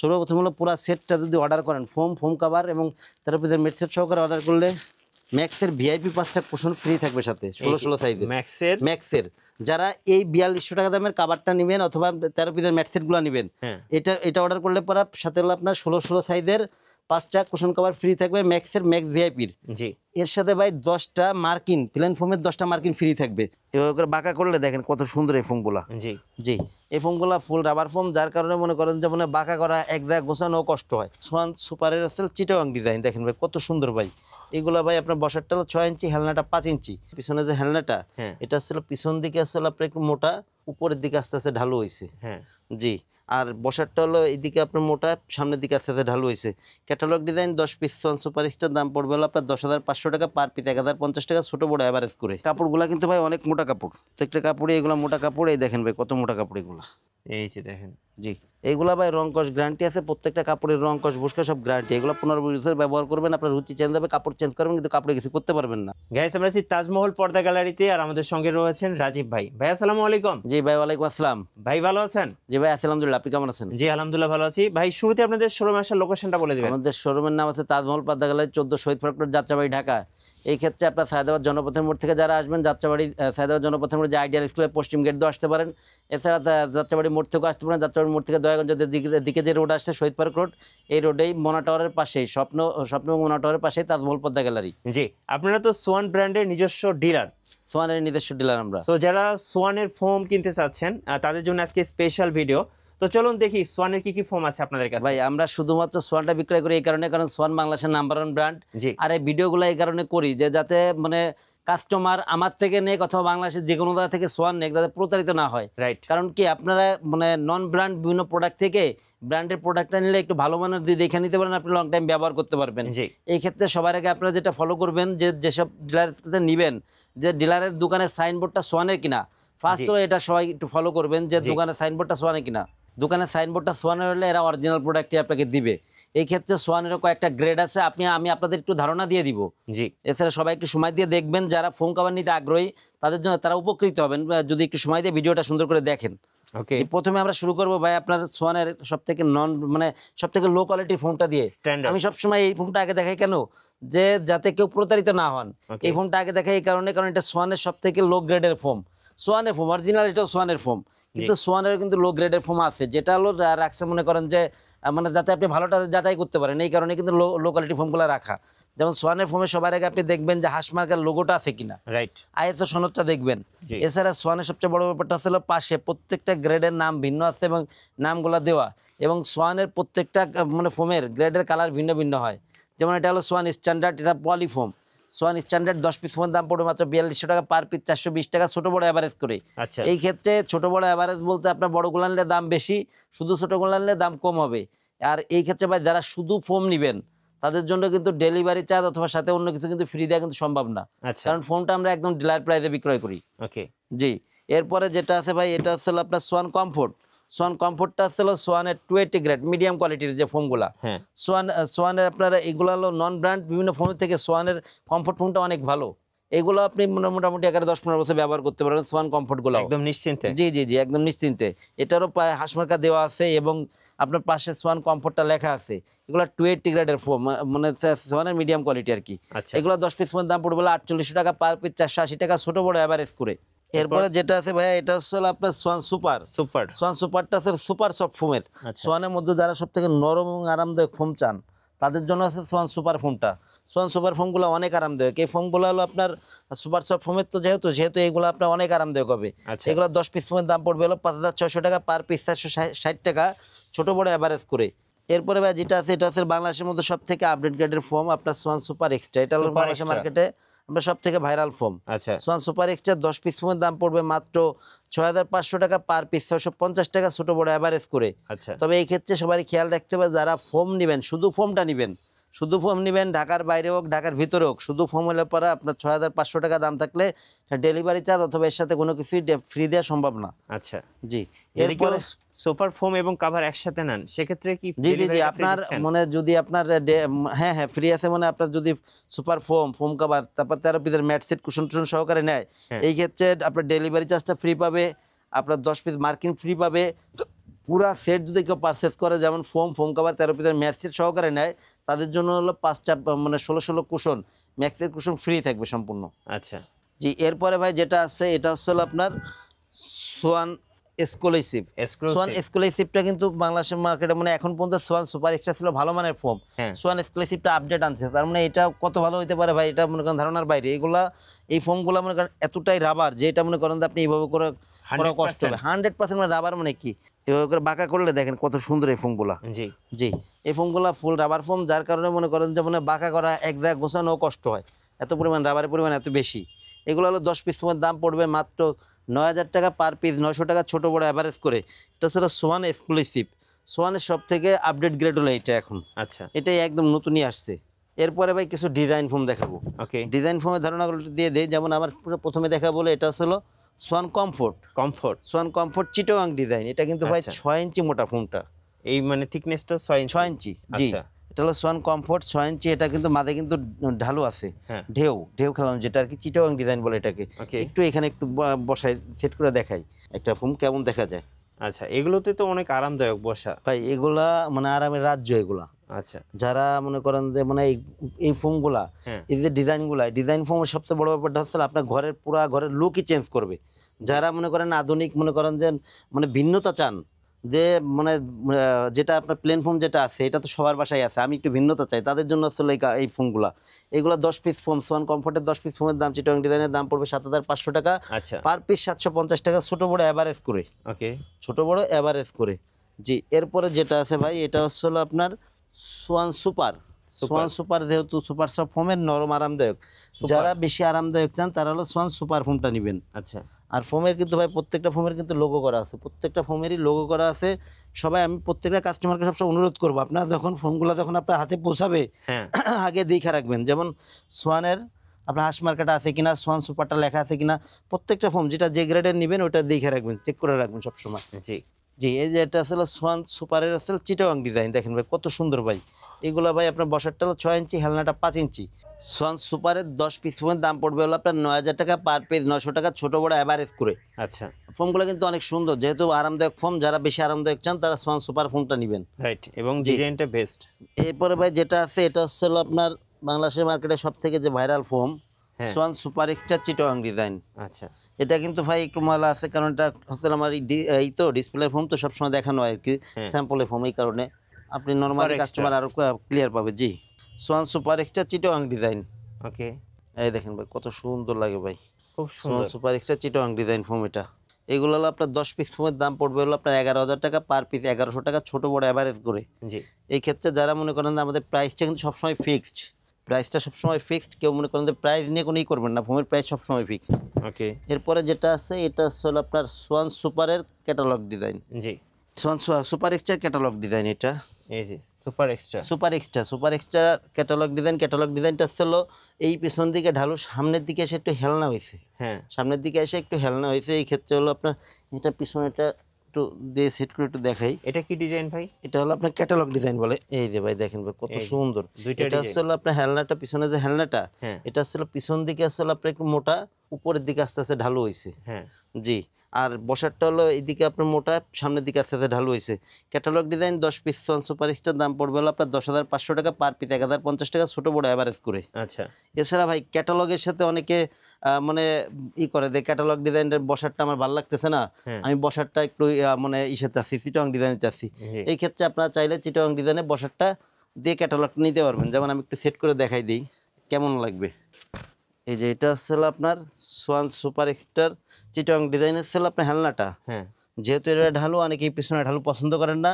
সর্বপ্রথম হলো পুরো সেটটা যদি অর্ডার করেন ফোম কভার এবং তার পিসের মেড সেট সহকারে অর্ডার করলে ম্যাক্সের ভিআইপি 5টা কুশন ফ্রি থাকবে সাথে 16 সাইজের ম্যাক্সের যারা এই 4200 টাকা দামের কভারটা নেবেন অথবা 13 পিসের ম্যাট সেটগুলো নেবেন এটা অর্ডার করলে পরে সাথে হলো আপনার 16 সাইজের 5টা কুশন কভার ফ্রি থাকবে ম্যাক্সের ম্যাক্স ভিআইপির। জি এর সাথে ভাই 10টা মার্কিন প্লেন ফোমের 10টা মার্কিন ফ্রি থাকবে। এভাবে করে বাঁকা করলে দেখেন কত সুন্দর এই ফোমগুলা। জি জি এই ফোমগুলা ফুল রাবার ফোম, যার কারণে মনে করেন যে মানে বাঁকা করা এক জায়গায় গোছানো কষ্ট হয়। সোয়ান সুপারের আসলে চিটাগাং ডিজাইন দেখেন ভাই কত সুন্দর ভাই। এগুলা ভাই আপনার বসারটা হলো 6 ইঞ্চি, হেলনাটা 5 ইঞ্চি। পিছনে যে হেলনাটা এটা আসলে পিছন দিকে আসলে আপনার একটু মোটা, উপরের দিকে আস্তে আস্তে ঢালু হয়েছে। জি আর বসারটা হলো এইদিকে আপনার মোটা, সামনের দিকে আস্তে আস্তে ঢালু হয়েছে। Catalogue design 10 piece Swan super star দাম পড়বে হলো আপনার 10,500 টাকা পার পিস, 1050 টাকা ছোট বড় অ্যাভারেজ করে। কাপড়গুলা কিন্তু ভাই অনেক মোটা কাপড়, প্রত্যেকটা কাপড়ে এগুলো মোটা কাপড়। এই দেখেন ভাই কত মোটা কাপড় এগুলা, এই যে দেখেন। জি এইগুলা ভাই রং কস গ্যারান্টি আছে, প্রত্যেকটা কাপড়ের রং কস বুসকা সব গ্যারান্টি। এগুলো 15 বছর ব্যবহার করবেন, আপনার রুচি চেঞ্জ হবে, কাপড় চেঞ্জ করবেন কিন্তু কাপড়ে কিছু করতে পারবেন না। গাইস আমরা আছি তাজমহল পর্দা গ্যালারিতে, আর আমাদের সঙ্গে রয়েছেন রাজীব ভাই। ভাই আসসালামু আলাইকুম। জি ভাই ওয়ালাইকুম আসসালাম। ভাই ভালো আছেন? জি ভাই আলহামদুলিল্লাহ, আপনি কেমন আছেন? জি আলহামদুলিল্লাহ ভালো আছি। ভাই শুরুতে আপনাদের শোরুম আসার লোকেশনটা বলে দিবেন। আমাদের শোরুমের নাম আছে তাজমহল পর্দা গ্যালারি, 14 শহীদ পার্ক রোড, যাত্রাবাড়ি, ঢাকা। এই ক্ষেত্রে আপনার সায়দাবাদ জনপথের মোড় থেকে যারা আসবেন, যাত্রাবাড়ি সায়দাবাদ জনপথের মোড়ে যে আইডিয়াল স্কুলের পশ্চিম গেট দিয়ে আসতে পারেন। এছাড়া যাত্রাবাড়ি মোড় থেকে আসতে পারেন। যাত্রাবাড়ি মোড় থেকে দয়াগঞ্জের দিকে যে রোড আসছে শহীদ পার্ক রোড, এই রোডেই মোনা টাওয়ারের পাশেই স্বপ্ন মোনা টাওয়ারের পাশেই তাজমহল পর্দা গ্যালারি। জি আপনারা তো সোয়ান ব্র্যান্ডের নিজস্ব ডিলার। সোয়ানের নিজস্ব ডিলার আমরা। তো যারা সোয়ানের ফোম কিনতে চাচ্ছেন তাদের জন্য আজকে স্পেশাল ভিডিও। তো চলুন দেখি সোয়ানের কি কি ফোম আছে আপনাদের কাছে। ভাই আমরা শুধুমাত্র সোয়ানটা বিক্রয় করি এই কারণে, কারণ সোয়ান বাংলাদেশের নাম্বার 1 ব্র্যান্ড। আর এই ভিডিওগুলো এই কারণে করি যে যাতে মানে কাস্টমার আমার থেকে নেক অথবা বাংলাদেশের যে কোনো জায়গা থেকে সোয়ান নেক, যাতে প্রতারিত না হয়। রাইট, কারণ কি আপনারা মানে নন ব্র্যান্ড বিভিন্ন প্রোডাক্ট থেকে ব্র্যান্ডের প্রোডাক্টটা নিলে একটু ভালো মানের দিয়ে দেখে নিতে পারেন, আপনি লং টাইম ব্যবহার করতে পারবেন। এই ক্ষেত্রে সবার আগে আপনারা যেটা ফলো করবেন, যেসব ডিলার নেবেন, যে ডিলারের দোকানের সাইনবোর্ডটা সোয়ানের কিনা, ফার্স্ট এটা সবাই একটু ফলো করবেন যে দোকানের সাইনবোর্ডটা সোয়ানের কিনা। দোকানের সাইনবোর্ডটা সোয়ানের হলে এরা অরিজিনাল প্রোডাক্টই আপনাকে দিবে। এই ক্ষেত্রে সোয়ানেরও কয়েকটা গ্রেড আছে, আমি আপনাদের একটু ধারণা দিয়ে দিব। জি এছাড়া সবাই একটু সময় দিয়ে দেখবেন, যারা ফোম কভার নিতে আগ্রহী তাদের জন্য তারা উপকৃত হবেন যদি একটু সময় দিয়ে ভিডিওটা সুন্দর করে দেখেন। ওকে প্রথমে আমরা শুরু করবো ভাই আপনার সোয়ানের সবথেকে সবথেকে লো কোয়ালিটির ফোমটা দিয়ে। আমি সবসময় এই ফোমটা আগে দেখাই কেন, যে যাতে কেউ প্রতারিত না হন। এই ফোমটা আগে দেখাই এই কারণে, কারণ এটা সোয়ানের সবথেকে লো গ্রেডের ফোম। সোয়ানের ফোম অরিজিনাল, এটাও সোয়ানের ফোম, কিন্তু সোয়ানের কিন্তু লো গ্রেডের ফোম আছে, যেটা হলো রাখছে মনে করেন যে মানে যাতে আপনি ভালোটা যাচাই করতে পারেন, এই কারণে কিন্তু লো কোয়ালিটি ফোমগুলো রাখা। যেমন সোয়ানের ফোমে সবার আগে আপনি দেখবেন যে হাঁস মার্কার লোগোটা আছে কিনা, রাইট, আইএসও সনদটা দেখবেন। এছাড়া সোয়ানের সবচেয়ে বড় ব্যাপারটা হলো পাশে প্রত্যেকটা গ্রেডের নাম ভিন্ন আছে এবং নামগুলো দেওয়া, এবং সোয়ানের প্রত্যেকটা মানে ফোমের গ্রেডের কালার ভিন্ন ভিন্ন হয়। যেমন এটা হলো সোয়ান স্ট্যান্ডার্ড, এটা পলিফোম। সোয়ান স্ট্যান্ডার্ড 10 পিস ফোমের দাম পড়বে মাত্র 4200 টাকা পার পিস, 420 টাকা ছোট বড় অ্যাভারেজ করে। এই ক্ষেত্রে ছোট বড় অ্যাভারেজ বলতে আপনার বড়গুলো নিলে দাম বেশি, শুধু ছোটগুলো নিলে দাম কম হবে। আর এই ক্ষেত্রে ভাই যারা শুধু ফোম নেবেন তাদের জন্য কিন্তু ডেলিভারি চার্জ অথবা সাথে অন্য কিছু কিন্তু ফ্রি দেওয়া কিন্তু সম্ভব না, কারণ ফোমটা আমরা একদম ডিলার প্রাইসে বিক্রয় করি। ওকে জি এরপরে যেটা আছে ভাই, এটা হচ্ছে আপনার সোয়ান কমফোর্ট। সোয়ান কমফোর্টটা হলো সোয়ানের 280 গ্রেড মিডিয়াম কোয়ালিটির যে ফোমগুলা। সোয়ানের আপনারা এগুলো হলো নন ব্র্যান্ড বিভিন্ন ফোমের থেকে সোয়ানের কমফোর্ট ফোমটা অনেক ভালো। এগুলো আপনি মোটামুটি 10-15 বছর ব্যবহার করতে পারবেন সোয়ান কমফোর্টগুলো একদম নিশ্চিন্তে। জি জি জি একদম নিশ্চিন্তে। এটারও হাঁসমার্কা দেওয়া আছে এবং আপনার পাশে সোয়ান কমফোর্টটা লেখা আছে। এগুলো 280 গ্রেডের ফোম, মানে সোয়ানের মিডিয়াম কোয়ালিটি আর কি। এগুলো 10 পিস ফোমের দাম পড়বে 4800 টাকা পার পিস, 480 টাকা ছোট বড় অ্যাভারেজ করে। এরপরে যেটা আছে ভাইয়া, এটা হচ্ছে আপনার সোয়ান সুপার। সোয়ান সুপারটা আছে সুপার সফট ফোমের। সোয়ানের মধ্যে যারা সব থেকে নরম এবং আরামদায়ক ফোম চান তাদের জন্য আছে সোয়ান সুপার ফোমটা। সোয়ান সুপার ফোমগুলো অনেক আরামদায়ক। এই ফোমগুলো হলো আপনার সুপার সফট ফোমের, তো যেহেতু এগুলো আপনার অনেক আরামদায়ক হবে। এগুলো 10 পিস ফোমের দাম পড়বে হলো 5600 টাকা পার পিস, 460 টাকা ছোট বড় অ্যাভারেজ করে। এরপরে ভাই যেটা আছে, এটা হচ্ছে বাংলাদেশের মধ্যে সব থেকে আপডেট গ্রেডের ফোম আপনার সোয়ান সুপার এক্সট্রা। এটা হলো বাংলাদেশের মার্কেটে আমরা সব থেকে viral foam. Swan super extra 10 piece ফোমের দাম পড়বে মাত্র 6500 টাকা পার পিস, 650 টাকা ছোট বড় অ্যাভারেজ করে। তবে এই ক্ষেত্রে সবাই খেয়াল রাখতে হবে, যারা ফোম নেবেন শুধু ফোমটা নেবেন, শুধু ফোম নেবেন, ঢাকার বাইরে হোক ঢাকার ভিতরে হোক, শুধু ফোম হলে পরে আপনার 6500 টাকা দাম থাকলে ডেলিভারি চার্জ অথবা এর সাথে কোনো কিছুই ফ্রি দেওয়া সম্ভব না। আচ্ছা জি এরপরে সোফার ফোম এবং কভার একসাথে নেন সেক্ষেত্রে কি? জি জি জি আপনার মানে যদি আপনার হ্যাঁ ফ্রি আছে, মানে আপনার যদি সুপার ফোম কভার তারপর 13 পিসের ম্যাট সেট কুশন টুশন সহকারে নেয়, এই ক্ষেত্রে আপনার ডেলিভারি চার্জটা ফ্রি পাবে, আপনার 10 পিস মার্কিন ফ্রি পাবে, পুরা সেট যদি কেউ পারচেস করে, যেমন ফোম কভার 13 পিসের ম্যাট সেট সহকারে নেয়, তাদের জন্য হলো 5টা মানে 16 কুশন, ম্যাক্সের কুশন ফ্রি থাকবে সম্পূর্ণ। আচ্ছা জি, এরপরে ভাই যেটা আছে এটা হচ্ছে হলো আপনার সোয়ান এক্সক্লুসিভ। সোয়ান এক্সক্লুসিভটা কিন্তু বাংলাদেশের মার্কেটে মানে এখন পর্যন্ত সোয়ান সুপার এক্সট্রা ছিল ভালো মানের ফোম, সোয়ান এক্সক্লুসিভটা আপডেট আনছে, তার মানে এটা কত ভালো হতে পারে ভাই, এটা মনে করেন ধারণার বাইরে। এই ফোমগুলো মনে করেন এতটাই রাবার যে এটা মনে করেন আপনি এইভাবে করে করা কষ্ট হবে। 100% মানে রাবার মানে কি, এভাবে করে বাঁকা করলে দেখেন কত সুন্দর এই ফোমগুলা। জি জি, এই ফোমগুলা ফুল রাবার ফোম, যার কারণে মনে করেন যে মানে বাঁকা করা এক জায়গায় গোছানো কষ্ট হয়, এত পরিমাণ রাবারের পরিমাণ এত বেশি। এগুলো হলো 10 পিস ফোমের দাম পড়বে মাত্র 9,000 টাকা পার পিস, 900 টাকা ছোট বড় অ্যাভারেজ করে। এটা হচ্ছে সোয়ান এক্সক্লুসিভ। সোয়ানের সব থেকে আপডেট গ্রেড হলো এটা এখন। আচ্ছা, এটাই একদম নতুনই আসছে। এরপরে ভাই কিছু ডিজাইন ফোম দেখাবো। ওকে, ডিজাইন ফোমের ধারণাগুলো দিয়ে দেই। যেমন আমার প্রথমে দেখাবো এটা হলো Schwann comfort. Schwann comfort Chittagong design. এটা কিন্তু ভাই 6 ইঞ্চি মোটা ফোমটা, এই মানে থিকনেসটা 6 ইঞ্চি। জি, এটা হলো সোয়ান কমফোর্ট 6 ইঞ্চি। এটা কিন্তু মাঝে কিন্তু ঢালু আছে, ঢেউ খেলানো, যেটা আর কি চিটাগাং ডিজাইন বলে এটাকে। একটু এখানে একটু বসাই সেট করে দেখাই একটা ফোম কেমন দেখা যায়। আচ্ছা, এগুলোতে তো অনেক আরামদায়ক বসা ভাই, এগুলা মানে আরামের রাজ্য এগুলা। আচ্ছা, যারা মনে করেন যে মানে এই ফোমগুলা, এই যে ডিজাইন ফোমের সবচেয়ে বড় ব্যাপারটা হচ্ছে আপনার পুরা ঘরের লুকই চেঞ্জ করবে। যারা মনে করেন আধুনিক মনে করেন যে মানে ভিন্নতা চান, যে মানে যেটা আপনার প্লেন ফোম যেটা আছে এটা তো সবার বাসায় আছে, আমি একটু ভিন্নতা চাই, তাদের জন্য আসলে এই ফোমগুলা। এগুলো 10 পিস ফোম, সোয়ান কমফোর্টের 10 পিস ফোমের দাম চিটাগাং ডিজাইনের দাম পড়বে 7,500 টাকা। আচ্ছা, পার পিস 750 টাকা, ছোট বড় অ্যাভারেজ করে। ওকে, ছোট বড় অ্যাভারেজ করে। জি, এরপরে যেটা আছে ভাই এটা হচ্ছে আপনার সোয়ান সুপার। সোয়ান সুপার যেহেতু সুপার সফট ফোমের নরম আরামদায়ক, যারা বেশি আরামদায়ক চান তারা হলো সোয়ান সুপার ফোমটা নেবেন। আচ্ছা, আর ফোমের কিন্তু ভাই প্রত্যেকটা ফোমের কিন্তু লোগো করা আছে, প্রত্যেকটা ফোমেরই লোগো করা আছে। সবাই আমি প্রত্যেকটা কাস্টমারকে সবসময় অনুরোধ করবো, আপনার যখন ফোমগুলো যখন আপনার হাতে পৌঁছাবে আগে দেখে রাখবেন, যেমন সোয়ানের আপনার হাঁস মার্কেট আছে কিনা, সোয়ান সুপারটা লেখা আছে কিনা, প্রত্যেকটা ফোম যেটা যে গ্রেডের নেবেন ওটা দেখে রাখবেন, চেক করে রাখবেন সবসময়। জি জি, এই যে এটা আসলে সোয়ান সুপারের আসলে চিটাগাং ডিজাইন, দেখেন ভাই কত সুন্দর ভাই। এগুলো ভাই আপনার বসারটা হলো 6 ইঞ্চি, হেলনাটা 5 ইঞ্চি। সোয়ান সুপারের 10 পিস ফোমের দাম পড়বে হলো আপনার 9,000 টাকা পার পিস, 900 টাকা ছোট বড় অ্যাভারেজ করে। আচ্ছা, ফোমগুলো কিন্তু অনেক সুন্দর, যেহেতু আরামদায়ক ফোম, যারা বেশি আরামদায়ক চান তারা সোয়ান সুপার ফোমটা নেবেন। রাইট, এবং ডিজাইনটা বেস্ট। এরপরে ভাই যেটা আছে এটা হচ্ছে আপনার বাংলাদেশের মার্কেটে সব থেকে যে viral foam, Swan super extra Chittagong design. আচ্ছা, এটা কিন্তু ভাই একটু ময়লা আছে, কারণ এটা হচ্ছে আমার এই তো ডিসপ্লে ফোম, তো সবসময় দেখানো হয় আর কি স্যাম্পলে ফোম, এই কারণে আপনি নরমালি কাস্টমার আরো ক্লিয়ার পাবে। জি, Swan super extra Chittagong design. Okay, এই দেখেন ভাই কত সুন্দর লাগে ভাই, খুব সুন্দর। Swan super extra Chittagong design foam এটা। এগুলো হলো আপনার 10 পিস ফোমের দাম পড়বে হলো আপনার 11,000 টাকা পার পিস, 1,100 টাকা ছোট বড় অ্যাভারেজ করে। জি, এই ক্ষেত্রে যারা মনে করেন যে আমাদের প্রাইসটা কিন্তু সবসময় ফিক্সড, প্রাইসটা সবসময় ফিক্সড, কেউ মনে করেন যে প্রাইস নিয়ে কোনো করবেন না, ফোমের প্রাইস সবসময় ফিক্সড। ওকে, এরপরে যেটা আছে এটা হলো আপনার সোয়ান সুপারের ক্যাটালগ ডিজাইন। জি, Swan super extra catalogue design. এটা এই যে super extra catalogue design. Catalogue ডিজাইনটা হলো এই পিছন দিকে ঢালু, সামনের দিকে এসে একটু হেলনা হয়েছে। হ্যাঁ, সামনের দিকে এসে একটু হেলনা হয়েছে। এই ক্ষেত্রে হলো আপনার এটা পিছনেটা একটু দিয়ে সেট করে একটু দেখাই। এটা কি ডিজাইন ভাই? এটা হলো আপনার ক্যাটালগ ডিজাইন বলে। এই যে ভাই দেখেন ভাই কত সুন্দর। এটা হলো আপনার হেলনাটা, পিছনে যে হেলনাটা এটা হলো পিছন দিকে আসলে আপনার একটু মোটা, উপরের দিকে আস্তে আস্তে ঢালু হয়েছে। হ্যাঁ জি, আর বসারটা হলো এইদিকে আপনার মোটা, সামনের দিকে আস্তে আস্তে ঢালু হয়েছে। Catalogue design 10 piece Swan super এক্সট্রার দাম পড়বে হলো আপনার 10,500 টাকা পার পিস, 1,050 টাকা ছোট বড় অ্যাভারেজ করে। আচ্ছা, এছাড়া ভাই ক্যাটালগের সাথে অনেকে মানে করে দেয়, ক্যাটালগ ডিজাইনের বসারটা আমার ভালো লাগতেছে না, আমি বসারটা একটু মানে চাচ্ছি, চিটাগাং ডিজাইনের চাচ্ছি। এই ক্ষেত্রে আপনারা চাইলে চিটাগাং ডিজাইনের বসারটা দিয়ে ক্যাটালগটা নিতে পারবেন। যেমন আমি একটু সেট করে দেখাই দিই কেমন লাগবে। এই যে এটা হচ্ছে আপনার সোয়ান সুপার এক্সট্রার চিটাগাং ডিজাইনের ছিল আপনার হেলনাটা। যেহেতু এটা ঢালু, অনেকেই পিছনে ঢালু পছন্দ করেন না,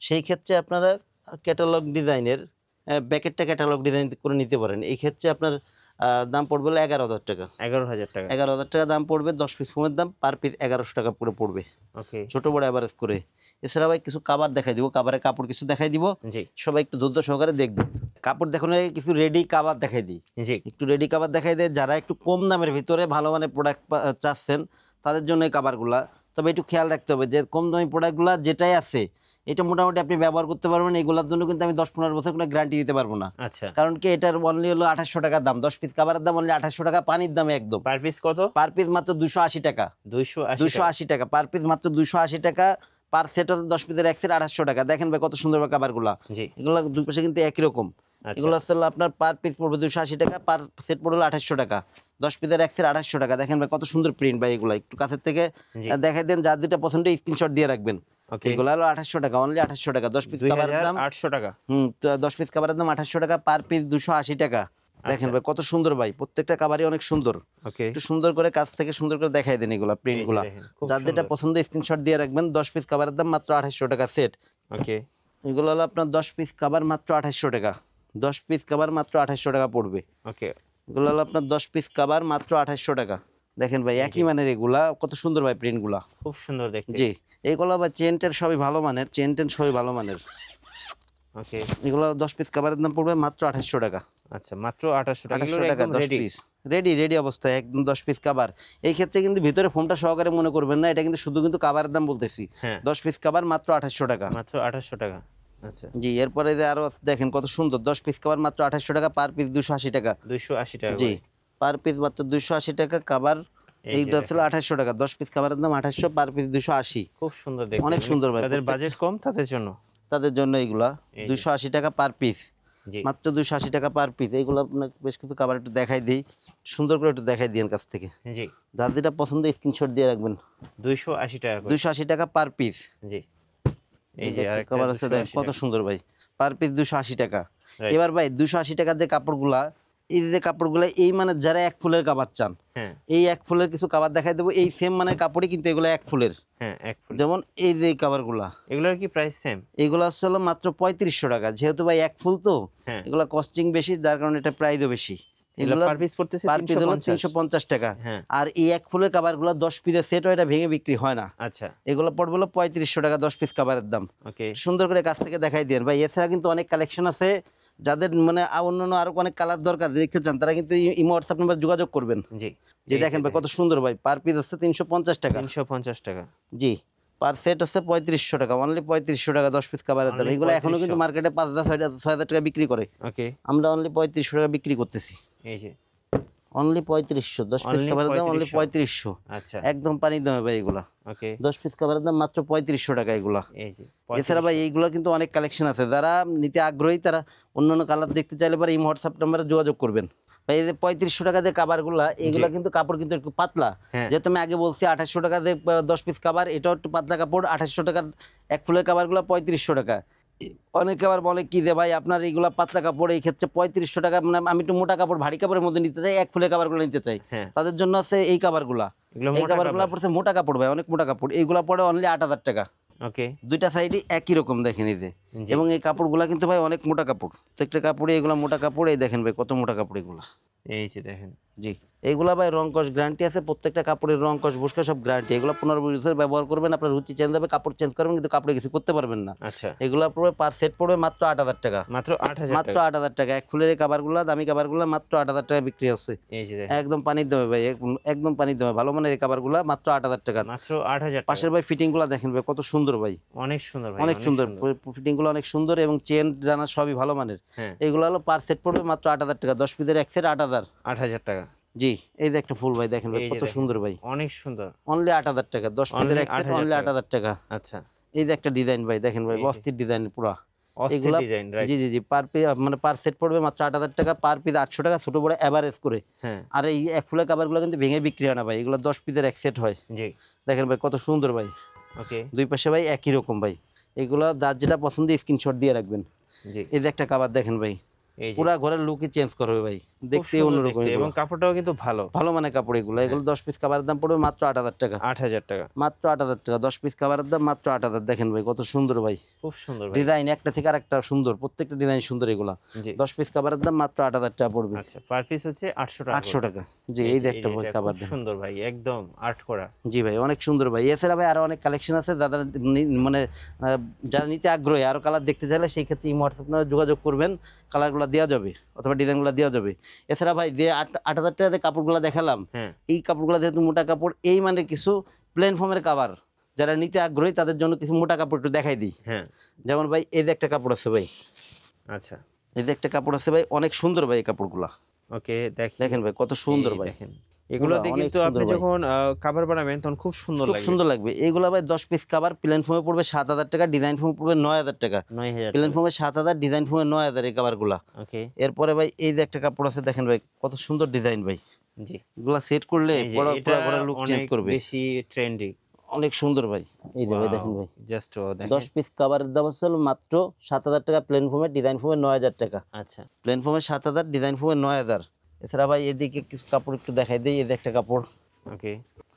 সেই ক্ষেত্রে আপনারা ক্যাটালগ ডিজাইনের ব্যাকেটটা ক্যাটালগ ডিজাইন করে নিতে পারেন। এই ক্ষেত্রে আপনার দাম পড়বে 11,000 টাকা। 11,000 টাকা দাম পড়বে। 10 পিস ফোমের দাম পার পিস 1,100 টাকা করে পড়বে, ছোট বড় অ্যাভারেজ করে। এছাড়া ভাই কিছু কাভার দেখাই দিব, কাভারের কাপড় কিছু দেখাই দিব, সবাই একটু ধৈর্য সহকারে দেখবেন। কাপড় দেখানো কিছু রেডি কাভার দেখাই দিই, একটু রেডি কাভার দেখাই দেয়। যারা একটু কম দামের ভিতরে ভালো মানের প্রোডাক্ট চাচ্ছেন তাদের জন্য এই কাভারগুলা। তবে একটু খেয়াল রাখতে হবে যে কম দামি প্রোডাক্টগুলো যেটাই আছে এটা মোটামুটি আপনি ব্যবহার করতে পারবেন। এগুলোর জন্য কিন্তু আমি 10-15 বছর কোনো গ্যারান্টি দিতে পারবো না। আচ্ছা, কারণ কি এটার অনলি হলো 2,800 টাকা দাম। 10 পিস কাভারের দাম অনলি 2,800 টাকা, পানির দাম একদম। পার পিস কত? পার পিস মাত্র 280 টাকা। 280 টাকা পার পিস, মাত্র 280 টাকা পার সেট হচ্ছে 10 পিসের এক সেট 2800 টাকা। দেখেন ভাই কত সুন্দর কাভারগুলা, জি এগুলো দুই পাশে কিন্তু একই রকম। আচ্ছা এগুলো হচ্ছে হলো আপনার পার পিস পড়বে 280 টাকা, পার সেট পড়বে 2800 টাকা। 10 পিসের এক সেট 2800 টাকা। দেখেন ভাই কত সুন্দর প্রিন্ট ভাই, এগুলো একটু কাছের থেকে জি দেখাই দেন, যার যেটা পছন্দ স্ক্রিনশট দিয়ে রাখবেন। ওকে এগুলো হলো 2800 টাকা, অনলি 2800 টাকা। 10 পিস কাভারের দাম 2800 টাকা। তো 10 পিস কাভারের দাম 2800 টাকা, পার পিস 280 টাকা। দেখেন আচ্ছা ভাই কত সুন্দর ভাই, প্রত্যেকটা কাভারই অনেক সুন্দর। ওকে একটু সুন্দর করে কাছ থেকে সুন্দর করে দেখাই দেন এগুলা এই যে প্রিন্টগুলা। দেখেন খুব যার যেটা সুন্দর। পছন্দ স্ক্রিনশট দিয়ে রাখবেন। 10 পিস কাভারের দাম মাত্র 2800 টাকা সেট। ওকে এগুলো হলো আপনার 10 পিস কাভার মাত্র 2800 টাকা। 10 পিস কাভার মাত্র 2800 টাকা পড়বে। ওকে এগুলো হলো আপনার 10 পিস কাভার মাত্র 2800 টাকা। দেখেন ভাই একই মানের এগুলা, কত সুন্দর ভাই প্রিন্টগুলা। খুব সুন্দর দেখতে। জি, এগুলো ভাই চেন টেন সবই ভালো মানের, চেন টেন সবই ভালো মানের। ওকে এগুলো 10 পিস কাভারের দাম পড়বে মাত্র 2800 টাকা। আচ্ছা মাত্র 2800 টাকা। 2800 এগুলো টাকা একদম 10 রেডি। পিস, রেডি অবস্থায় একদম 10 পিস কাভার। এই ক্ষেত্রে কিন্তু ভিতরে ফোমটা সহকারে মনে করবেন না, এটা কিন্তু শুধু কিন্তু কাভারের দাম বলতেছি। হ্যাঁ 10 পিস কাভার মাত্র 2800 টাকা। মাত্র 2800 টাকা। আচ্ছা জি, এরপরে যে আরো আছে দেখেন কত সুন্দর, 10 পিস কাভার মাত্র 2800 টাকা, পার পিস 280 টাকা। 280 টাকা জি, করে। পার পিস মাত্র 280 টাকা কাভার। এই যে এইটা ছিল দেখেন 2800 টাকা। 10 পিস কাভারের দাম 2800, পার পিস 280। খুব সুন্দর দেখতে। অনেক সুন্দর ভাই, তাদের প্রত্যেকটা- বাজেট কম তাদের জন্য। তাদের জন্য এইগুলা এই যে। 280 টাকা পার পিস, জি মাত্র 280 টাকা পার পিস। এইগুলো আপনাকে বেশ কিছু কাভার একটু দেখাই দিই, সুন্দর করে একটু দেখাই দিন কাছ থেকে। জি যার যেটা পছন্দ স্ক্রিনশট দিয়ে রাখবেন। 280 টাকা করে। 280 টাকা পার পিস। জি এই যে আরেকটা কাভার আছে, দেখ 280 কত টাকা। সুন্দর ভাই, পার পিস 280 টাকা। Right. এবার ভাই 280 টাকার যে কাপড়গুলা, এই যে কাপড়গুলা, এই মানে যারা এক ফুলের কাভার চান, হ্যাঁ এই এক ফুলের কিছু কাভার দেখাই দেবো। এই সেম মানে কাপড়ই কিন্তু এগুলো এক ফুলের। হ্যাঁ এক ফুল। যেমন এই যে কাভারগুলা, এগুলোর কি প্রাইস সেম? এগুলো আসলে মাত্র 3500 টাকা। যেহেতু ভাই এক ফুল তো, হ্যাঁ এগুলো কস্টিং বেশি, যার কারণে এটা প্রাইসও বেশি। এগুলো এগুলো পার পিস পড়তেছে পার পিস হলো 350। 350 টাকা। হ্যাঁ আর এই এক ফুলের কাভারগুলো 10 পিসের সেট হয়, এটা ভেঙে বিক্রি হয় না। আচ্ছা এগুলো পড়বে হলো 3500 টাকা 10 পিস কাভারের দাম। ওকে সুন্দর করে কাছ থেকে দেখাই দেন ভাই। এছাড়া কিন্তু অনেক কালেকশন আছে, যাদের মানে অন্যান্য আরো অনেক কালার দরকার দেখতে চান, তারা কিন্তু ইমো হোয়াটসঅ্যাপ নাম্বার যোগাযোগ করবেন। জি যে দেখেন ভাই কত সুন্দর ভাই, পার পিস হচ্ছে 350 টাকা। 350 টাকা। জি, পার সেট হচ্ছে 3500 টাকা, অনলি 3500 টাকা 10 পিস কাভারের দাম। Only এগুলো এখনো 3500 কিন্তু মার্কেটে 5000 6000 টাকা বিক্রি করে, ওকে আমরা অনলি 3500 টাকা বিক্রি করতেছি। এই যে অনলি 3500, 10 পিস Only কাভারের দাম অনলি 3500 3500। আচ্ছা একদম পানি দামে ভাই এগুলা। ওকে 10 পিস কাভারের দাম মাত্র 3500 টাকা এগুলা। এই যে এছাড়া ভাই এইগুলো কিন্তু অনেক কালেকশন আছে, যারা নিতে আগ্রহী তারা অন্যান্য কালার দেখতে চাইলে পরে এই হোয়াটসঅ্যাপ নাম্বারে যোগাযোগ করবেন। ভাই এই যে 3500 টাকা দিয়ে কাভারগুলা, এইগুলা কিন্তু কাপড় কিন্তু একটু পাতলা। হ্যাঁ যেহেতু আমি আগে বলছি 2800 টাকা দিয়ে 10 পিস কাভার, এটাও একটু পাতলা কাপড়। 2800 টাকার এক ফুলের কাভারগুলো 3500 টাকা। অনেকে আবার বলে কি যে ভাই আপনার এইগুলা পাতলা কাপড়, এই ক্ষেত্রে 3500 টাকা, মানে আমি একটু মোটা কাপড় ভারী কাপড়ের মধ্যে নিতে চাই, এক ফুলের কাভারগুলো নিতে চাই, হ্যাঁ তাদের জন্য আছে এই কাভারগুলা। এগুলো এই মোটা কাভারগুলো কাপড়। পড়ছে মোটা কাপড় ভাই, অনেক মোটা কাপড়। এইগুলা পড়ে অনলি 8000 টাকা। ওকে দুইটা সাইডই একই রকম দেখেন এই যে। জি এবং এই কাপড়গুলা কিন্তু ভাই অনেক মোটা কাপড়, প্রত্যেকটা কাপড়ে এগুলা মোটা কাপড়। এই দেখেন ভাই কত মোটা কাপড় এগুলা। এই যে দেখেন জি, এইগুলা ভাই রং কস গ্যারান্টি আছে, প্রত্যেকটা কাপড়ের রং কস বুসকা সব গ্যারান্টি। এগুলো 15 বছর ব্যবহার করবেন, আপনার রুচি চেঞ্জ হবে, কাপড় চেঞ্জ করবেন, কিন্তু কাপড়ে কিছু করতে পারবেন না। আচ্ছা এগুলা পড়বে পার সেট পড়বে মাত্র 8000 টাকা। মাত্র 8000 মাত্র টাকা। 8000 টাকা। এক ফুলের এই কাভারগুলা, দামি কাভারগুলা মাত্র 8000 টাকা বিক্রি হচ্ছে। এই যে দেখেন একদম পানির দামে ভাই, একদম পানির দামে ভালো মানের এই কাভারগুলা মাত্র 8000 টাকা। মাত্র 8000 টাকা। পাশের ভাই ফিটিংগুলা দেখেন ভাই কত সুন্দর ভাই, অনেক সুন্দর ভাই অনেক সুন্দর। ফিটিংগুলো অনেক সুন্দর এবং চেন জানা সবই ভালো মানের। হ্যাঁ এইগুলো হলো পার সেট পড়বে মাত্র 8000 টাকা। 10 পিসের এক সেট 8000। 8000 টাকা। জি, এই যে একটা ফুল ভাই দেখেন ভাই এই যে কত দেখেন, সুন্দর ভাই, অনেক সুন্দর। অনলি 8000 টাকা। 10 পিসের Only এক সেট 8000 অনলি টাকা। 8000 টাকা। আচ্ছা এই যে একটা ডিজাইন ভাই দেখেন ভাই, এই যে। অস্থির ডিজাইন পুরা। অস্থির এগুলা ডিজাইন রাইট। জি জি জি, পার পিস মানে পার সেট পড়বে মাত্র 8000 টাকা, পার পিস 800 টাকা, ছোট বড় এভারেজ করে। হ্যাঁ আর এই এক ফুলের কাভারগুলো কিন্তু ভেঙে বিক্রি হয় না ভাই, এগুলো 10 পিসের এক সেট হয়। জি দেখেন ভাই কত সুন্দর ভাই, ওকে দুই পাশে ভাই একই রকম ভাই। এগুলো যার যেটা পছন্দ স্ক্রিনশট দিয়ে রাখবেন। জি এই যে একটা কাভার দেখেন ভাই, এই যে পুরা ঘরের লুকই চেঞ্জ করবে ভাই, খুব দেখতে সুন্দর অন্যরকম। দেখতে, এবং এগুলো কাপড়টাও কিন্তু ভালো। ভালো মানে কাপড় এগুলো। এগুলো 10 পিস কাভারের দাম পড়বে মাত্র 8000 টাকা। 8000 টাকা। মাত্র 8000 টাকা 10 পিস কাভারের দাম মাত্র 8000। দেখেন ভাই কত সুন্দর ভাই, খুব সুন্দর ভাই। ডিজাইন একটা থেকে আরেকটা সুন্দর, প্রত্যেকটা ডিজাইন সুন্দর। এগুলা জি 10 পিস কাভারের দাম মাত্র 8000 টাকা পড়বে। আচ্ছা পার পিস হচ্ছে 800 টাকা 800 করে। টাকা। জি, এই যে একটা এটা কাভার খুব দেখেন। সুন্দর ভাই, একদম আর্ট করা। জি ভাই অনেক সুন্দর ভাই। এছাড়া ভাই আরো অনেক কালেকশন আছে, যারা মানে যারা নিতে আগ্রহী, আরো কালার দেখতে চাইলে সেই ক্ষেত্রে এই হোয়াটসঅ্যাপ যোগাযোগ করবেন, কালারগুলো দেওয়া যাবে অথবা ডিজাইনগুলো দেওয়া যাবে। এছাড়া ভাই যে 8000 টাকাতে কাপড়গুলো দেখালাম, হ্যাঁ এই কাপড়গুলো যেহেতু মোটা কাপড়, এই মানে কিছু প্লেন ফর্মের কাভার যারা নিতে আগ্রহী তাদের জন্য কিছু মোটা কাপড় একটু দেখাই দিই। হ্যাঁ যেমন ভাই এই যে একটা কাপড় আছে ভাই, আচ্ছা এই যে একটা কাপড় আছে ভাই, অনেক সুন্দর ভাই এই কাপড়গুলা। ওকে দেখেন ভাই কত সুন্দর এই ভাই। দেখেন এগুলো পুরা দিয়ে অনেক কিন্তু সুন্দর আপনি ভাই। যখন কাভার বানাবেন তখন খুব সুন্দর খুব লাগবে। সুন্দর লাগবে। এইগুলা ভাই 10 পিস কভার প্লেন ফোমে পড়বে 7,000 টাকা, ডিজাইন ফোমে পড়বে 9,000 টাকা। 9000 প্লেন টাকা। ফোমে 7,000, ডিজাইন ফোমে 9,000 এই কভারগুলা। ওকে। এরপরে ভাই এই যে একটা কাপড় আছে দেখেন ভাই কত সুন্দর ডিজাইন ভাই। জি। এগুলা সেট করলে এই যে পুরা এটা পুরা ঘরের লুক চেঞ্জ অনেক করবে। বেশি ট্রেন্ডি। অনেক সুন্দর ভাই। এই যে ভাই দেখেন ভাই। জাস্ট দেখেন। 10 পিস কভারের দাম হচ্ছে মাত্র 7,000 টাকা, প্লেন ফোমে, ডিজাইন ফোমে 9,000 টাকা। আচ্ছা। প্লেন ফোমে 7,000, ডিজাইন ফোমে 9,000। এছাড়া ভাই এদিকে কিছু কাপড় একটু দেখাই দিই। এই যে একটা কাপড়। ওকে।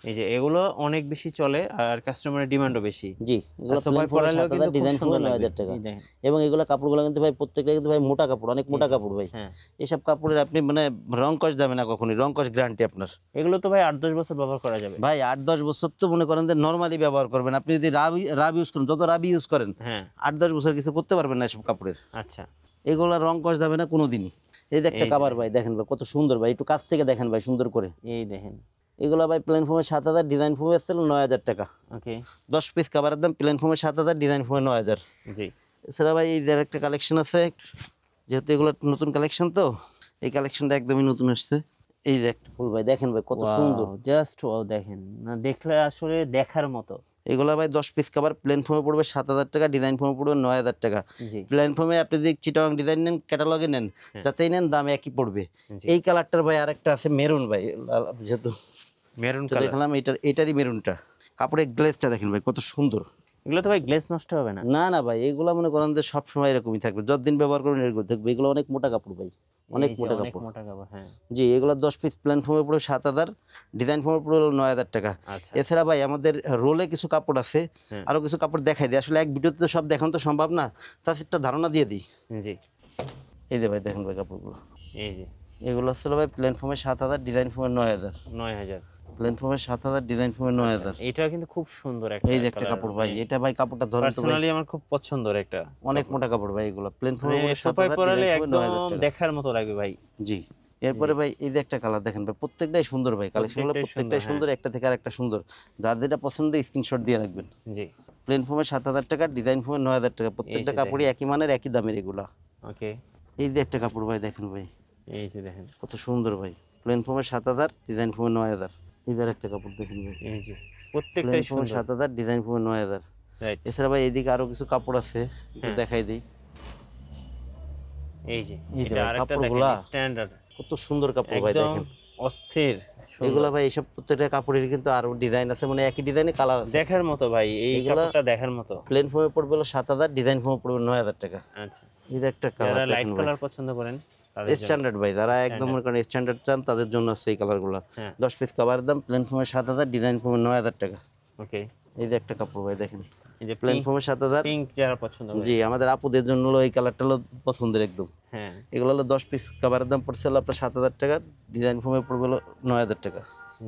এই যে এগুলো অনেক বেশি চলে আর কাস্টমারের ডিমান্ডও বেশি। জি, এগুলো সোফায় প্লেন ফোমে পরালেও 7,000, কিন্তু খুব ডিজাইন ফোমে সুন্দর লাগবে। 9,000 টাকা। এই দেখেন। এবং এগুলো কাপড়গুলো কিন্তু ভাই প্রত্যেকটা কিন্তু ভাই মোটা কাপড়, অনেক মোটা কাপড় ভাই। হ্যাঁ। এসব কাপড়ের আপনি মানে রং কষ যাবে না কখনই, রং কষ গ্যারান্টি আপনার। এগুলো তো ভাই 8-10 বছর ব্যবহার করা যাবে। ভাই 8-10 বছর তো মনে করেন যে নর্মালি ব্যবহার করবেন। আপনি যদি রাব ইউজ করেন, যত রাবি ইউজ করেন, হ্যাঁ। 8-10 বছর কিছু করতে পারবেন না এসব কাপড়ের। আচ্ছা। এগুলা রং কষ যাবে না কোনোদিনই। এই যে একটা এই যে কাভার ভাই দেখেন ভাই কত সুন্দর ভাই, একটু কাছ থেকে দেখেন ভাই সুন্দর করে। এই দেখেন। এগুলো ভাই প্লেন ফোমে 7,000, ডিজাইন ফোমে এসেছিল 9,000 টাকা। ওকে। 10 পিস কাভারের দাম প্লেন ফোমে 7,000, ডিজাইন ফোমে 9,000। জি। এছাড়া ভাই এই যে একটা কালেকশন আছে, যেহেতু এগুলো নতুন কালেকশন তো এই কালেকশনটা একদমই নতুন আসছে। এই যে একটা ফুল ভাই দেখেন ভাই কত সুন্দর। জাস্ট দেখেন না, দেখলে আসলে দেখার মতো। এগুলো ভাই 10 পিস কাভার প্লেন ফোমে পড়বে 7,000 টাকা, ডিজাইন ফোমে পড়বে 9,000 টাকা। জি। প্লেন ফোমে আপনি যদি চিটাং ডিজাইন নেন, ক্যাটালগে নেন, যাতেই নেন দাম একই পড়বে। জি। এই কালারটার ভাই আরেকটা আছে মেরুন ভাই, যেহেতু মেরুন তো কালার। দেখলাম এটারই মেরুনটা। কাপড়ের গ্লেজটা দেখেন ভাই কত সুন্দর। এগুলো তো ভাই গ্লেজ নষ্ট হবে না। না না ভাই, এগুলো মনে করেন যে সব সময় এরকমই থাকবে, যতদিন ব্যবহার করবেন এরকম থাকবে। এগুলো অনেক মোটা কাপড় ভাই, অনেক এই যে মোটা অনেক কাপড়। মোটা কাপড়। হ্যাঁ। জি, এগুলো 10 পিস প্লেন ফোমে পড়বে 7,000, ডিজাইন ফোমে পড়বে 9,000 টাকা। আচ্ছা। এছাড়া ভাই আমাদের রোলে কিছু কাপড় আছে, হ্যাঁ। আরো কিছু কাপড় দেখাই দিই। আসলে এক ভিডিওতে তো সব দেখানো তো সম্ভব না, তার একটা ধারণা দিয়ে দিই। জি। এই যে ভাই দেখেন ভাই কাপড়গুলো। এই যে এগুলো আসলে ভাই প্লেন ফোমে 7,000, ডিজাইন ফোমে 9,000। 9000। প্লেন ফোমে 7,000, ডিজাইন ফোমে 9,000। এটাও কিন্তু খুব সুন্দর একটা এই যে একটা কালার। কাপড় ভাই, এটা ভাই কাপড়টা ধরেন তো ভাই, পার্সোনালি আমার খুব পছন্দের একটা। অনেক মোটা কাপড় ভাই। এগুলো প্লেন ফোমে পড়বে সোফায় 7,000, পরালে ডিজাইন ফোমে 9,000 একদম টাকা। দেখার মতো লাগবে ভাই। জি। এরপরে ভাই এই যে একটা কালার দেখেন ভাই, প্রত্যেকটাই সুন্দর ভাই। কালেকশনগুলো প্রত্যেকটাই প্রত্যেকটাই সুন্দর, সুন্দর, একটা থেকে আরেকটা সুন্দর। যার যেটা পছন্দ স্ক্রিনশট দিয়ে রাখবেন। জি। প্লেন ফোমে 7,000 টাকা, ডিজাইন ফোমে 9,000 টাকা। প্রত্যেকটা যে কাপড়ই একই মানের, একই দামের এগুলা। ওকে। এই যে একটা কাপড় ভাই দেখেন ভাই এই যে দেখেন। কত সুন্দর ভাই। প্লেন ফোমে 7,000, ডিজাইন ফোমে 9,000। এই যে একটা কাপড় দেখেন ভাই, এই যে প্লেন প্রত্যেকটাই ফোমে সুন্দর। 7,000, ডিজাইন ফোমে 9,000। রাইট। এছাড়া ভাই এদিকে আরো কিছু কাপড় আছে, একটু হ্যাঁ। দেখাই দিই। এই যে এই যে এটা ভাই আরেকটা কাপড়গুলা দেখেন স্ট্যান্ডার্ড। কত সুন্দর কাপড় ভাই একদম দেখেন। অস্থির সুন্দর। এগুলা ভাই এইসব প্রত্যেকটা কাপড়ের কিন্তু আরো ডিজাইন আছে, মানে একই ডিজাইনে কালার আছে। দেখার মতো ভাই, এই এগুলা কাপড়টা দেখার মতো। প্লেন ফোমে পড়বে হলো 7,000, ডিজাইন ফোমে পড়বে 9,000 টাকা। আচ্ছা। এই যে একটা যারা কালার লাইট দেখেন ভাই, কালার পছন্দ করেন তাদের জন্য। স্ট্যান্ডার্ড ভাই, যারা একদম মনে করেন স্ট্যান্ডার্ড চান তাদের জন্য আছে এই কালারগুলো। হ্যাঁ। 10 পিস কাভার দাম প্লেন ফোমে 7,000, ডিজাইন ফোমে 9,000 টাকা। ওকে। এই যে একটা কাপড় ভাই দেখেন, এই যে প্লেন ফোমে 7,000। পিঙ্ক যারা পছন্দ করে। জি, আমাদের আপুদের জন্য হলো এই কালারটা হলো পছন্দের একদম। হ্যাঁ। এগুলো হলো 10 পিস কাভারের দাম পড়ছে হলো আপনার 7,000 টাকা, ডিজাইন ফোমে পড়বে হলো 9,000 টাকা।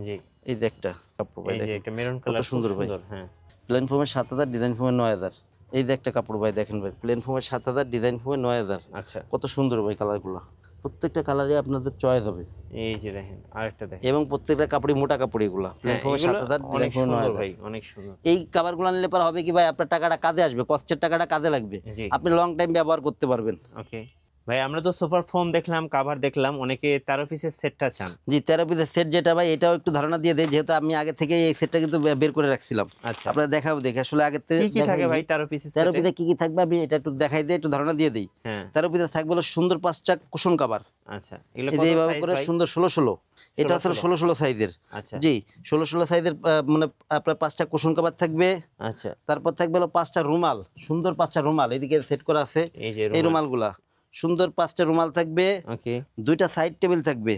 জি। এই যে একটা কাপড় ভাই এই যে দেখেন, একটা মেরুন কত কালার সুন্দর সুন্দর ভাই। সুন্দর। হ্যাঁ। প্লেন ফোমে 7,000, ডিজাইন ফোমে 9,000। এই যে একটা কাপড় ভাই দেখেন ভাই, প্লেন ফোমে 7,000, ডিজাইন ফোমে 9,000। আচ্ছা। কত সুন্দর ভাই কালারগুলো। প্রত্যেকটা কালারে আপনাদের চয়েস হবে, এই যে দেখেন আরেকটা দেখেন। এবং প্রত্যেকটা কাপড়ই মোটা কাপড়। এগুলা প্লেন হ্যাঁ, ফোমে এগুলো 7,000, ডিজাইন অনেক ফোমে সুন্দর 9,000। ভাই, অনেক সুন্দর। এই কাভারগুলো নিলে পর হবে কি ভাই, আপনার টাকাটা কাজে আসবে, কষ্টের টাকাটা কাজে লাগবে, জি। আপনি লং টাইম ব্যবহার করতে পারবেন। ওকে ভাই, আমরা তো সোফার ফোম দেখলাম, কাভার দেখলাম, অনেকে 13 পিসের সেটটা চান। জি, 13 পিসের সেট যেটা ভাই, এটাও একটু ধারণা দিয়ে দেয়, যেহেতু আমি আগে থেকে এই সেটটা কিন্তু বের করে রাখছিলাম। আচ্ছা। আপনারা দেখাবো, দেখে আসলে আগে থেকে কি কি থাকে ভাই 13 পিসের 13 সেটে? পিসে কি কি থাকবে আমি এটা একটু দেখাই দিই, একটু ধারণা দিয়ে দিই। হ্যাঁ। 13 পিসে থাকবে হলো সুন্দর 5টা কুশন কাভার। আচ্ছা। এগুলো এই কত যে এইভাবে সাইজ করে ভাই? সুন্দর 16-16। এটা হচ্ছে 16-16 সাইজের। আচ্ছা। জি, 16-16 সাইজের মানে আপনার 5টা কুশন কাভার থাকবে। আচ্ছা। তারপর থাকবে হলো 5টা রুমাল, সুন্দর 5টা রুমাল এদিকে সেট করা আছে। এই যে এই রুমালগুলা সুন্দর 5টা রুমাল থাকবে। ওকে। 2টা সাইড টেবিল থাকবে,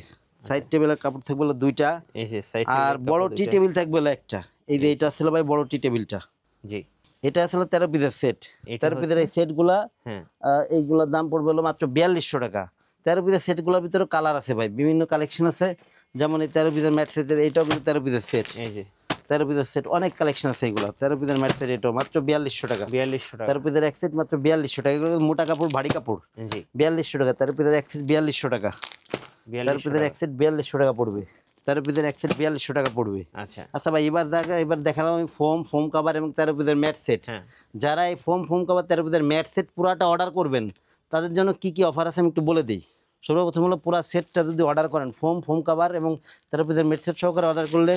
সাইড টেবিলের কাপড় থাকবে হলো 2টা। এই যে সাইড আর বড় টি টেবিল থাকবে হলো একটা। এই যে এটা আসলে ভাই বড় টি টেবিলটা। জি। এটা আসলে 13 পিসের সেট। এটা 13 পিসের এই সেটগুলা, হ্যাঁ, এইগুলোর দাম পড়বে হলো মাত্র 4200 টাকা। 13 পিসের সেটগুলোর ভিতরে কালার আছে ভাই, বিভিন্ন কালেকশন আছে। যেমন এই 13 পিসের ম্যাট সেটের এইটাও কিন্তু 13 পিসের সেট। এই যে 13 পিসের সেট অনেক কালেকশন আছে এগুলো। 13 পিসের ম্যাট সেট এটাও মাত্র 4200 টাকা। 4200 টাকা। 13 পিসের এক সেট মাত্র 4200 টাকা। এগুলো মোটা কাপড়, ভারী কাপড়। জি। 4200 টাকা। 13 পিসের এক সেট 4200 টাকা। 13 4200 পিসের এক সেট 4200 টাকা পড়বে। 13 পিসের এক সেট 4200 টাকা পড়বে। আচ্ছা। আচ্ছা ভাই, এবার দেখালাম আমি ফোম কাভার এবং 13 পিসের ম্যাট সেট। হ্যাঁ। যারা এই ফোম কাভার 13 পিসের ম্যাট সেট পুরাটা অর্ডার করবেন, তাদের জন্য কি কি অফার আছে আমি একটু বলে দিই। সর্বপ্রথম হলো পুরো সেটটা যদি অর্ডার করেন ফোম কভার এবং তার পিসের মেট সেট সহকারে অর্ডার করলে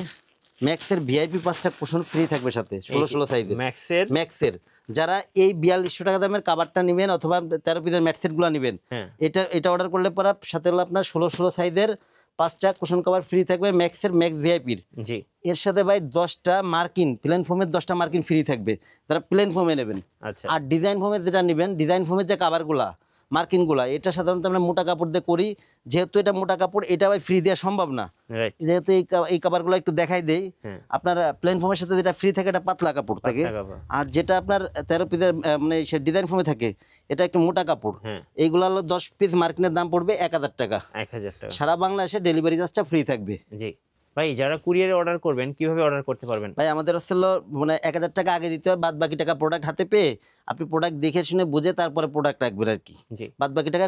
ম্যাক্সের ভিআইপি 5টা কুশন ফ্রি থাকবে সাথে 16 সাইজের ম্যাক্সের। যারা এই 4200 টাকা দামের কাভারটা নেবেন অথবা 13 পিসের ম্যাট সেটগুলো নেবেন, এটা অর্ডার করলে পরে সাথে হলো আপনার 16 সাইজের 5টা কুশন কভার ফ্রি থাকবে ম্যাক্সের ম্যাক্স ভিআইপির। জি, এর সাথে ভাই 10টা মার্কিন প্লেন ফোমের 10টা মার্কিন ফ্রি থাকবে যারা প্লেন ফোমে নেবেন। আচ্ছা, আর ডিজাইন ফোমের যেটা নেবেন, ডিজাইন ফোমের যে কাভারগুলা মার্কিনগুলা, এটা সাধারণত আমরা মোটা কাপড় দিয়ে করি, যেহেতু এটা মোটা কাপড় এটা ভাই ফ্রি দেওয়া সম্ভব না, যেহেতু এই কাভারগুলো একটু দেখাই দেই। আপনার প্লেন ফোমের সাথে যেটা ফ্রি থাকে এটা পাতলা কাপড় থাকে, আর যেটা আপনার 13 পিসের মানে ডিজাইন ফোমে থাকে এটা একটু মোটা কাপড়। এইগুলো হলো 10 পিস মার্কিনের দাম পড়বে 1000 টাকা। সারা বাংলাদেশে ডেলিভারি চার্জটা ফ্রি থাকবে। জি ভাই, যারা কুরিয়ারে অর্ডার করবেন কিভাবে অর্ডার করতে পারবেন? ভাই আমাদের হচ্ছে মানে 1000 টাকা আগে দিতে হয়, বাদ বাকি টাকা প্রোডাক্ট হাতে পেয়ে আপনি প্রোডাক্ট দেখে শুনে বুঝে তারপরে প্রোডাক্ট রাখবেন আর কি। বাদ বাকি টাকা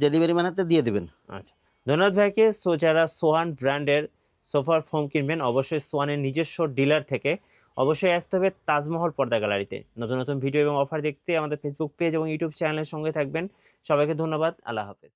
ডেলিভারি ম্যান হাতে দিয়ে দেবেন। আচ্ছা, ধন্যবাদ ভাইকে। সো যারা সোহান ব্র্যান্ডের সোফার ফোম কিনবেন অবশ্যই সোহানের নিজস্ব ডিলার থেকে অবশ্যই আসতে হবে তাজমহল পর্দা গ্যালারিতে। নতুন নতুন ভিডিও এবং অফার দেখতে আমাদের ফেসবুক পেজ এবং ইউটিউব চ্যানেলের সঙ্গে থাকবেন। সবাইকে ধন্যবাদ, আল্লাহ হাফেজ।